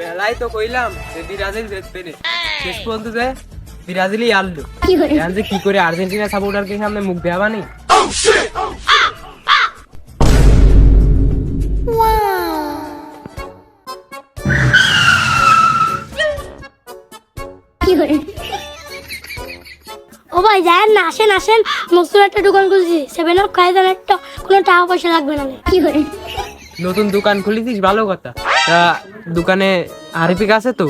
বেলাই তো কইলাম যে ব্রাজিল জিতবে না, শেষ পর্যন্ত যে ব্রাজিলই আনলো। এখন যে কি করে আর্জেন্টিনা সাপোর্টারকে সামনে মুখ দেওয়ানি। ও ভাই যান না, আসেন আসেন, নতুন একটা দোকান খুলছি, 7 আপ খাই দেন একটা, কোনো টাকা পয়সা লাগবে না। নতুন দোকান খুলেছিস, ভালো কথা। তা দোকানে হারপিক আছে তো?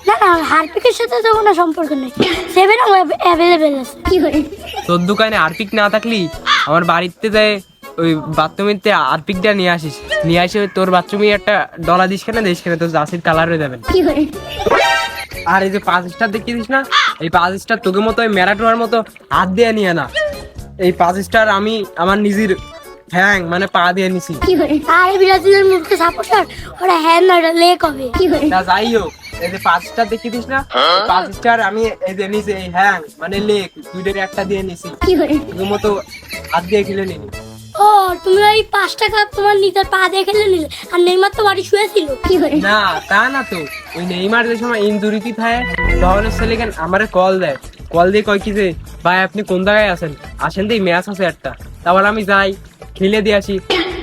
না না, হারপিকের সাথে তো কোনো সম্পর্ক নেই, 7 আপ অ্যাভেলেবেল আছে। তোর দোকানে হারপিক না থাকলি আমার বাড়িতে যায় ওই বাথরুমেতে হারপিকটা নিয়ে আসিস, নিয়ে আসে তোর বাথরুমে একটা ডলা দিস কেন, দিস কেন, তোর জাসির কালার হয়ে যাবেন। আর এই যে 5 স্টার দেখিস না, এই 5 স্টার তোকে মতো ওই ম্যারাডোনার মতো হাত দিয়ে নিয়ে না, এই 5 স্টার আমি আমার নিজের হ্যাং মানে পা দিয়ে নিছি। আর ব্রাজিলের মূর্খ সাপোর্টার ওরা হ্যাঁ না লেক হবে। তা যাই হোক, এই যে 5 স্টার দেখিস না, 5 স্টার আমি এই যে নিছি, এই হ্যাং মানে লেক দুইটার একটা দিয়ে নিছি, তোর মতো হাত দিয়ে খেলে নিনি। ও তুমি ওই 5 টাকা তোমার নিজের পা দিয়ে খেলে নিলে, আর নেইমার তো বাড়ি শুয়েছিল। না তা না তো, ওই নেইমার যে সময় ইনজুরিতে থাকে তখন সেলিগান আমারে কল দেয়, কল দিয়ে কয় কি যে ভাই আপনি কোন জায়গায় আছেন, আসেন তো ম্যাচ আছে একটা। তারপর আমি যাই খেলে দিয়ে আসি।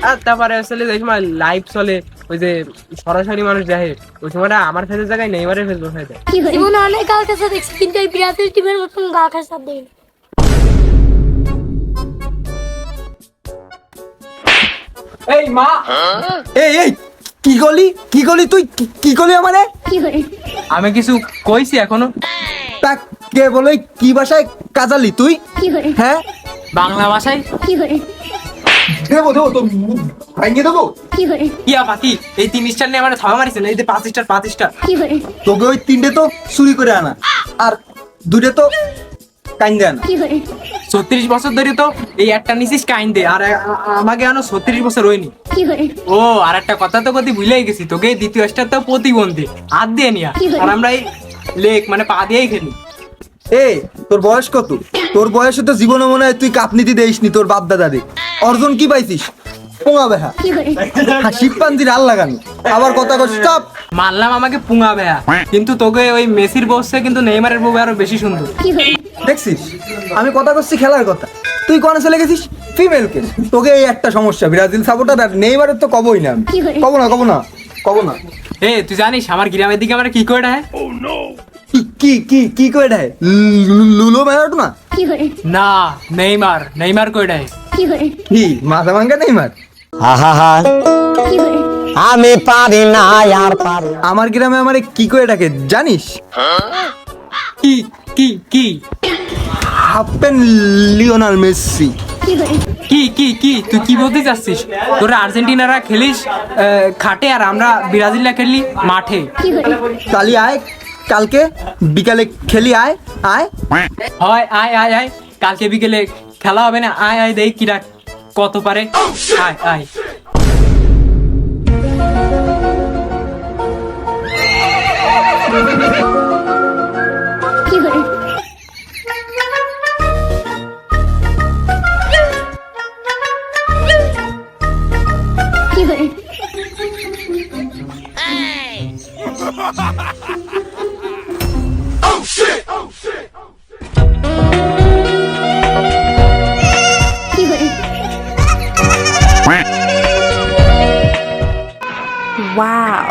আর তারপরে আসলে যে সময় লাইভ চলে, ওই যে সরাসরি মানুষ দেখে, ওই সময়টা আমার ফেসের জায়গায় নেইমারের ফেস বসায় দেয়। জীবনে অনেক গাল কাছে দেখছি, কিন্তু এই ব্রাজিল টিমের মতন গাল কাছে দেয়নি। এই মা, এই এই কি গলি তুই কি গলি আমারে? আমি কিছু কইছি এখনো? তা কে বলে কি ভাষায় কাজালি তুই? হ্যাঁ বাংলা ভাষায়। দেবো তো ভাঙিয়ে দেবো। কিয়া পাখি এই 3 স্টার নিয়ে আমার থাবা মারিছে না, এই যে 5 স্টার 5 স্টার। তোকে ওই 3টে তো চুরি করে আনা, আর 2টে তো কাইন্দে আনা। 36 বছর ধরে তো এই একটা নিছিস কাইন্দে, আর আমাকে আনো 36 বছর হয়নি। ও আর একটা কথা তো কতি ভুলেই গেছি, তোকে এই দ্বিতীয় স্টার তো প্রতিবন্ধী হাত দিয়ে নিয়া, আর আমরা এই লেক মানে পা দিয়েই খেলি। এ তোর বয়স কত? তোর বয়সে তো জীবনে মনে হয় তুই কাপ নিতে দেইসনি তোর বাপ দাদারে। অর্জন কি পাইছিস? পোঙা বেহা, শিবপান্তির আল লাগানো। আবার কথা কর, স্টপ। মানলাম আমাকে পুঙা বেয়া, কিন্তু তোকে ওই মেসির বসছে কিন্তু নেইমারের বউ আরো বেশি সুন্দর। দেখছিস আমি কথা করছি খেলার কথা, তুই কোনে চলে গেছিস ফিমেল কেস। তোকে এই একটা সমস্যা, ব্রাজিল সাপোর্টার আর নেইমারের তো কবই না। কব না। এ তুই জানিস আমার গ্রামের দিকে আমরা কি করে দেয়? কি করে দেয়? লুলো মেলাটো না? না, নেইমার করে দেয়। কি মাথা ভাঙ্গা নেইমার? আমি পারি না আর পারি। আমার গ্রামে আমারে কি করে ডাকে জানিস? কি কি কি হাফেন লিওনাল মেসি। কি কি কি তুই কি বলতে চাচ্ছিস? তোরা আর্জেন্টিনারা খেলিস খাটে, আর আমরা ব্রাজিলরা খেলি মাঠে। কালি আয়, কালকে বিকালে খেলি, আয় আয়। হয় আয় আয় আয়, কালকে বিকেলে খেলা হবে না? আয় আয় দেখ কিরা কত পারে। আয় আয়। Wow.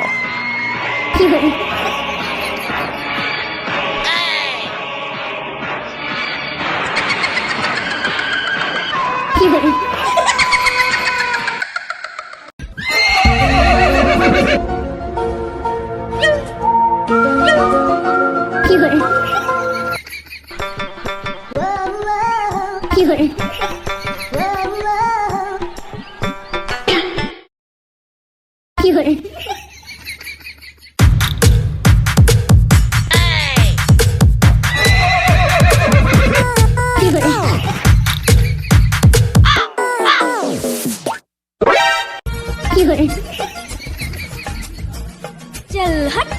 चल हट।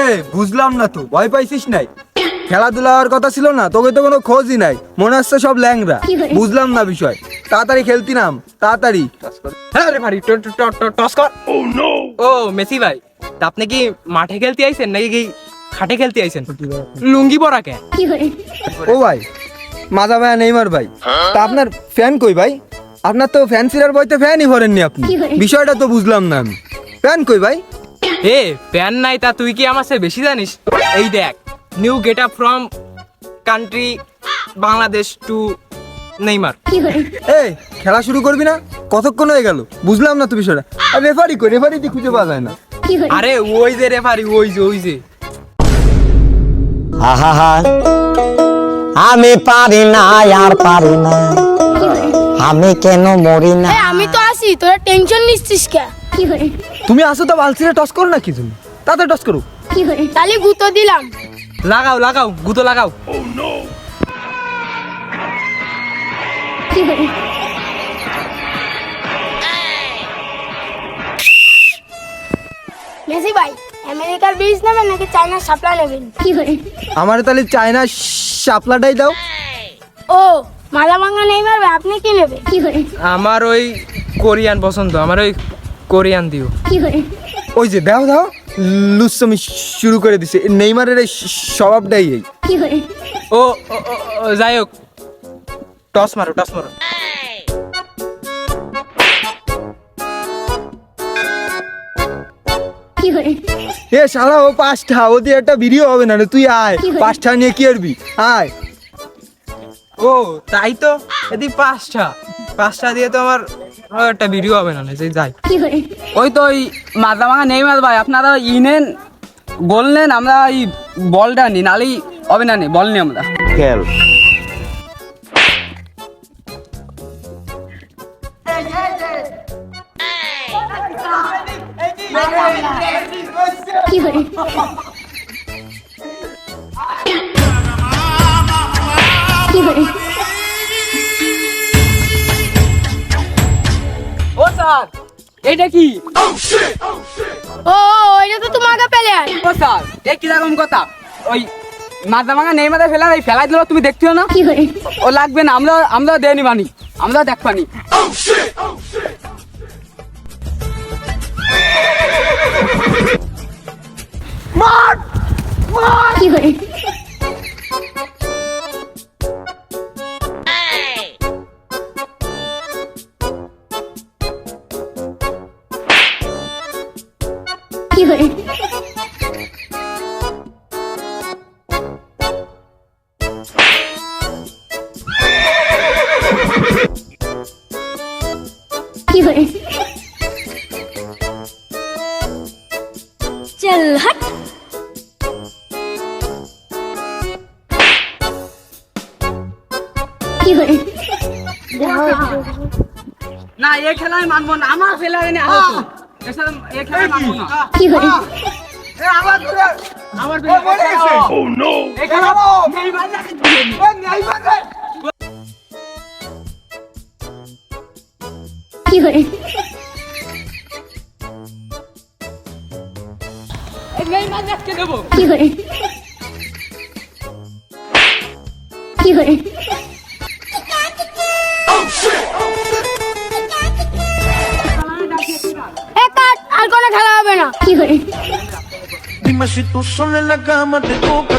এই বুঝলাম না তো, ভয় পাইছিস নাই? খেলাধুলা হওয়ার কথা ছিল না, তোকে তো কোনো খোঁজই নাই, মনে হচ্ছে সব ল্যাংরা। বুঝলাম না বিষয়, তাড়াতাড়ি খেলতি নাম, তাড়াতাড়ি। হ্যাঁ রেফারি, টস কর। ও মেসি ভাই, তা আপনি কি মাঠে খেলতে আইছেন নাকি কি খাটে খেলতে আইছেন? লুঙ্গি পরা কে? ও ভাই, মাজা ভাই নেইমার ভাই, তা আপনার ফ্যান কই ভাই? আপনার তো ফ্যান সিরার বইতে ফ্যানই ভরেননি আপনি, বিষয়টা তো বুঝলাম না আমি। ফ্যান কই ভাই? এ প্যান নাই তা তুই কি আমার চেয়ে বেশি জানিস? এই দেখ, new get up from country Bangladesh to Neymar. এই খেলা শুরু করবি না? কতক্ষণ হয়ে গেল, বুঝলাম না তো বিষয়টা। আর রেফারি কই? রেফারি দি খুঁজে পাওয়া যায় না। আরে ওই যে রেফারি, ওই যে আহা আমি পারি না আর পারি না, আমি কেন মরি না। আমি তো আছি, তোরা টেনশন নিচ্ছিস কে? তুমি আসো তো, বালছিরে টস করো না কি জন্য? তাড়াতাড়ি টস করো। তাহলে গুঁতো দিলাম। লাগাও গুতো লাগাও। মেসি ভাই, আমেরিকার বীজ নেবেন নাকি চায়নার শাপলা নেবেন? আমার তাহলে চায়না শাপলাটাই দাও। ও মালা ভাঙা নেইমার ভাই, আপনি কি নেবেন? আমার ওই কোরিয়ান পছন্দ, আমার ওই কোরিয়ান দিও। ওই যে দাও দাও, লুচ্ছমি শুরু করে দিছে। নেইমারের এই স্বভাবটাই এই। ও যাই হোক, টস মারো। এ শালা, ও পাঁচটা, ও দিয়ে একটা ভিডিও হবে না রে, তুই আয়। পাঁচটা নিয়ে কি করবি? আয়। ও তাই তো, এদিক পাঁচটা দিয়ে তো আমার একটা ভিডিও হবে না, যাই। ওই তো ওই মাথা ভাঙা নেইমার ভাই, আপনারা নেন, গোল নেন, আমরা এই বলটা নিই, নালেই হবে না, বল নিই আমরা। খেল ও স্যার, এটা কি? ও এটা তো তোমাকে পেলে। ও স্যার, এই কিরকম কথা? ওই মাথা ভাঙা নেইমারে ফেলার, এই ফেলাই দিল, তুমি দেখছো না? ও লাগবে না, আমরা দেয়নি বানি, আমরা দেখ পানি। চল হট। না, এই খেলায় মানবো না, আমার ফেলায় এনে আহত। এছাড়া এই খেলায় মানবো না। এই খেলা নেইমার নাকি দিয়ে নি? এই নেইমার নাকি দেবো? আর কোনো খেলা হবে না। Dime si tú sola en la cama te toca